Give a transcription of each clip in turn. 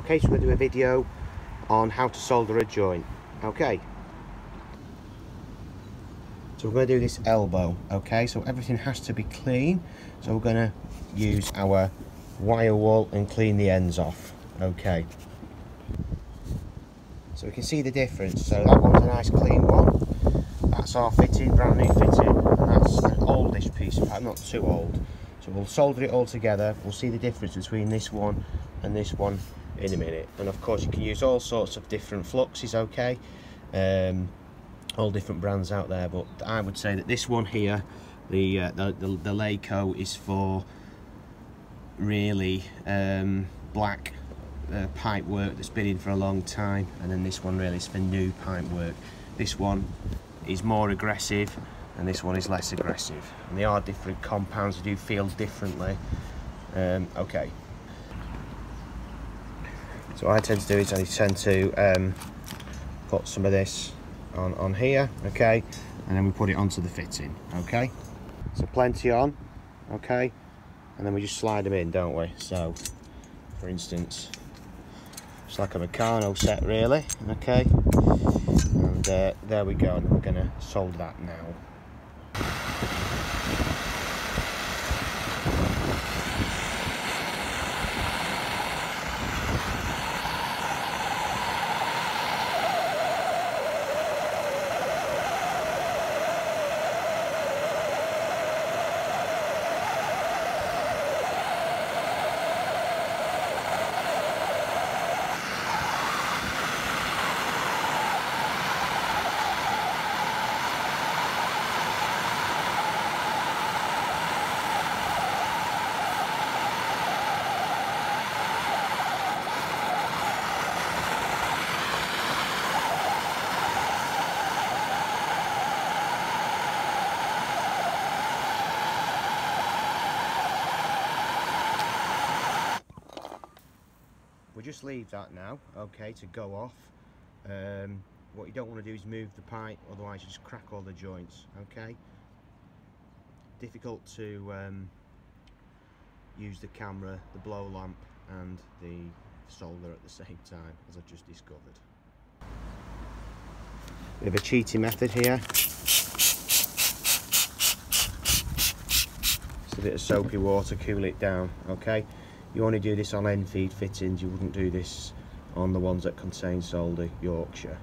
Okay, so we're going to do a video on how to solder a joint. Okay, so we're going to do this elbow. Okay, so everything has to be clean, so we're going to use our wire wool and clean the ends off. Okay, so we can see the difference. So that one's a nice clean one. That's our fitting, brand new fitting, and that's an oldish piece of pipe, not too old. So we'll solder it all together. We'll see the difference between this one and this one in a minute. And of course you can use all sorts of different fluxes, okay, all different brands out there, but I would say that this one here, the Laco, is for really black pipe work that's been in for a long time, and then this one really is for new pipe work. This one is more aggressive and this one is less aggressive, and they are different compounds, they do feel differently. Okay, so what I tend to do is I tend to put some of this on here, okay, and then we put it onto the fitting. Okay, so plenty on, okay, and then we just slide them in, don't we? So for instance, it's like a Meccano set really. Okay, and there we go, and we're going to solder that now. We'll just leave that now, okay, to go off. What you don't want to do is move the pipe, otherwise you just crack all the joints, okay? Difficult to use the camera, the blow lamp and the solder at the same time, as I've just discovered. Bit of a cheating method here. Just a bit of soapy water, cool it down, okay? You only do this on end feed fittings, you wouldn't do this on the ones that contain solder Yorkshire.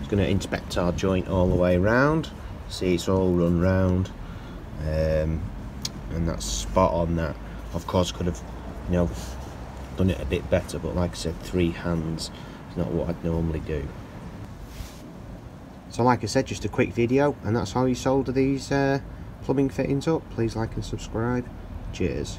Just going to inspect our joint all the way around, see it's all run round, and that's spot on. That of course could have, you know, done it a bit better, but like I said, 3 hands is not what I'd normally do. So like I said, just a quick video, and that's how you solder these plumbing fittings up. Please like and subscribe. Cheers.